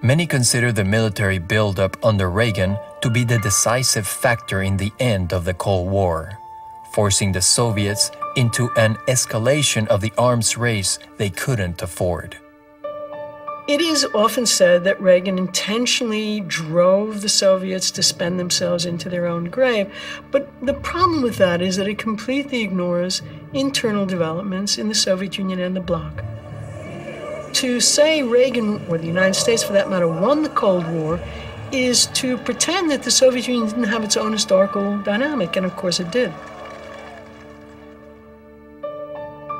Many consider the military buildup under Reagan to be the decisive factor in the end of the Cold War, forcing the Soviets into an escalation of the arms race they couldn't afford. It is often said that Reagan intentionally drove the Soviets to spend themselves into their own grave, but the problem with that is that it completely ignores internal developments in the Soviet Union and the bloc. To say Reagan, or the United States for that matter, won the Cold War is to pretend that the Soviet Union didn't have its own historical dynamic, and of course it did.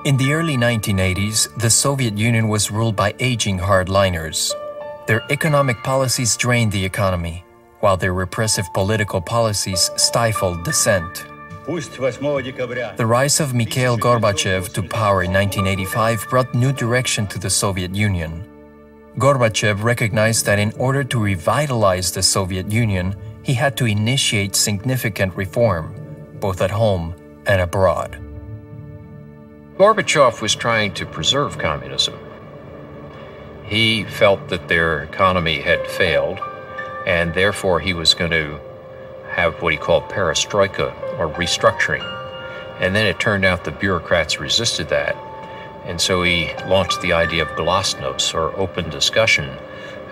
In the early 1980s, the Soviet Union was ruled by aging hardliners. Their economic policies drained the economy, while their repressive political policies stifled dissent. The rise of Mikhail Gorbachev to power in 1985 brought new direction to the Soviet Union. Gorbachev recognized that in order to revitalize the Soviet Union, he had to initiate significant reform, both at home and abroad. Gorbachev was trying to preserve communism. He felt that their economy had failed, and therefore he was going to have what he called perestroika, or restructuring. And then it turned out the bureaucrats resisted that, and so he launched the idea of glasnost, or open discussion,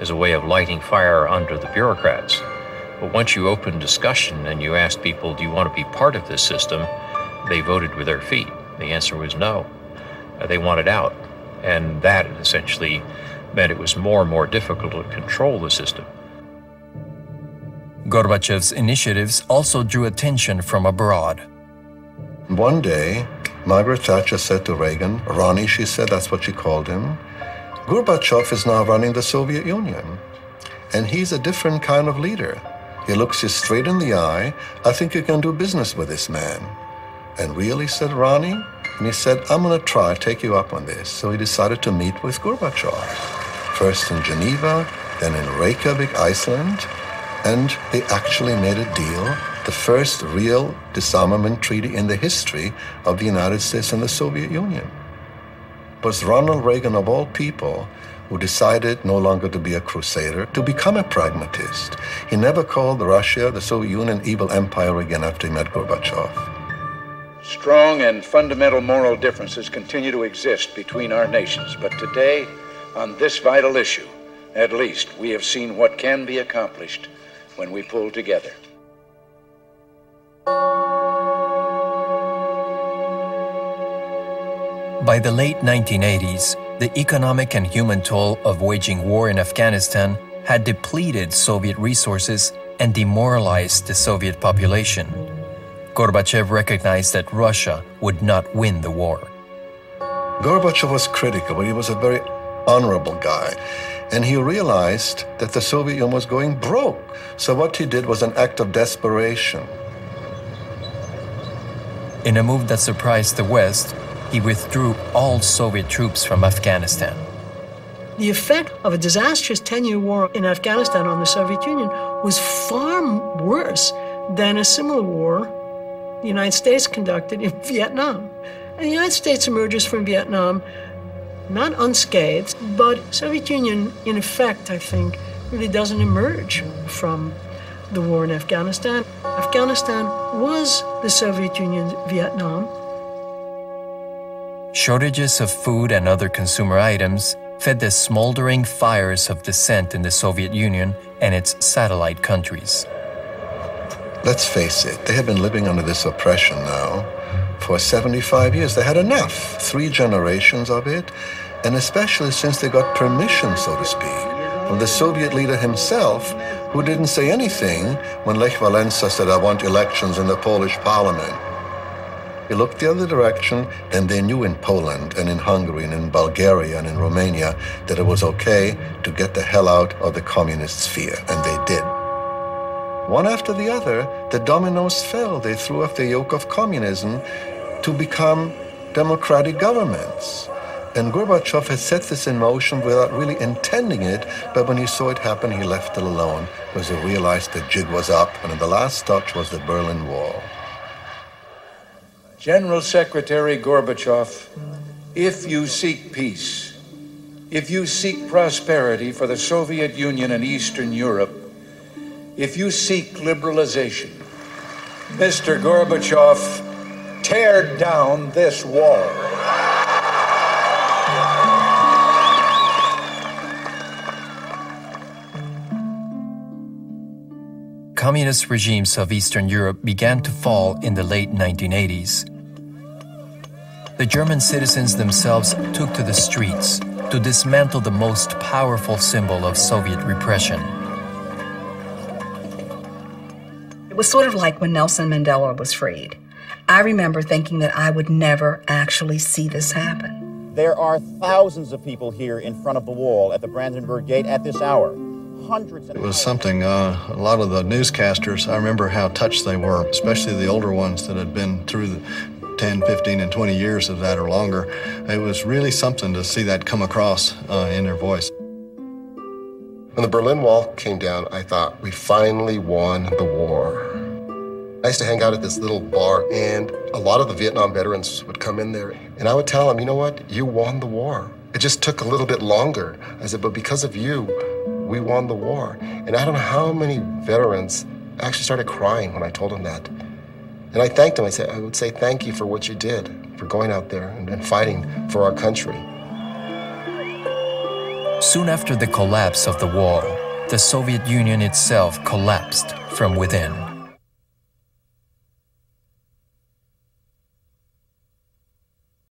as a way of lighting fire under the bureaucrats. But once you open discussion and you asked people, do you want to be part of this system, they voted with their feet. The answer was no. They wanted out. And that essentially meant it was more and more difficult to control the system. Gorbachev's initiatives also drew attention from abroad. One day, Margaret Thatcher said to Reagan, Ronnie, she said, that's what she called him, Gorbachev is now running the Soviet Union, and he's a different kind of leader. He looks you straight in the eye. I think you can do business with this man. And really, said Ronnie, and he said, I'm going to take you up on this. So he decided to meet with Gorbachev, first in Geneva, then in Reykjavik, Iceland, and they actually made a deal, the first real disarmament treaty in the history of the United States and the Soviet Union. It was Ronald Reagan, of all people, who decided no longer to be a crusader, to become a pragmatist. He never called Russia, the Soviet Union, an evil empire again after he met Gorbachev. Strong and fundamental moral differences continue to exist between our nations, but today, on this vital issue, at least, we have seen what can be accomplished when we pull together. By the late 1980s, the economic and human toll of waging war in Afghanistan had depleted Soviet resources and demoralized the Soviet population. Gorbachev recognized that Russia would not win the war. Gorbachev was critical, but he was a very honorable guy. And he realized that the Soviet Union was going broke. So what he did was an act of desperation. In a move that surprised the West, he withdrew all Soviet troops from Afghanistan. The effect of a disastrous 10-year war in Afghanistan on the Soviet Union was far worse than a similar war the United States conducted in Vietnam. And the United States emerges from Vietnam not unscathed, but Soviet Union, in effect, I think, really doesn't emerge from the war in Afghanistan. Afghanistan was the Soviet Union's Vietnam. Shortages of food and other consumer items fed the smoldering fires of dissent in the Soviet Union and its satellite countries. Let's face it, they have been living under this oppression now for 75 years. They had enough, 3 generations of it, and especially since they got permission, so to speak, from the Soviet leader himself, who didn't say anything when Lech Walesa said, I want elections in the Polish parliament. He looked the other direction, and they knew in Poland and in Hungary and in Bulgaria and in Romania that it was okay to get the hell out of the communist sphere, and they did. One after the other, the dominoes fell. They threw off the yoke of communism to become democratic governments. And Gorbachev had set this in motion without really intending it, but when he saw it happen, he left it alone because he realized the jig was up, and the last touch was the Berlin Wall. General Secretary Gorbachev, if you seek peace, if you seek prosperity for the Soviet Union and Eastern Europe, if you seek liberalization, Mr. Gorbachev, tear down this wall. Communist regimes of Eastern Europe began to fall in the late 1980s. The German citizens themselves took to the streets to dismantle the most powerful symbol of Soviet repression. It was sort of like when Nelson Mandela was freed. I remember thinking that I would never actually see this happen. There are thousands of people here in front of the wall at the Brandenburg Gate at this hour. Hundreds. It was something, a lot of the newscasters, I remember how touched they were, especially the older ones that had been through the 10, 15, and 20 years of that or longer. It was really something to see that come across in their voice. When the Berlin Wall came down, I thought, we finally won the war. I used to hang out at this little bar, and a lot of the Vietnam veterans would come in there, and I would tell them, you know what, you won the war. It just took a little bit longer. I said, but because of you, we won the war. And I don't know how many veterans actually started crying when I told them that. And I thanked them. I would say thank you for what you did, for going out there and fighting for our country. Soon after the collapse of the wall, the Soviet Union itself collapsed from within.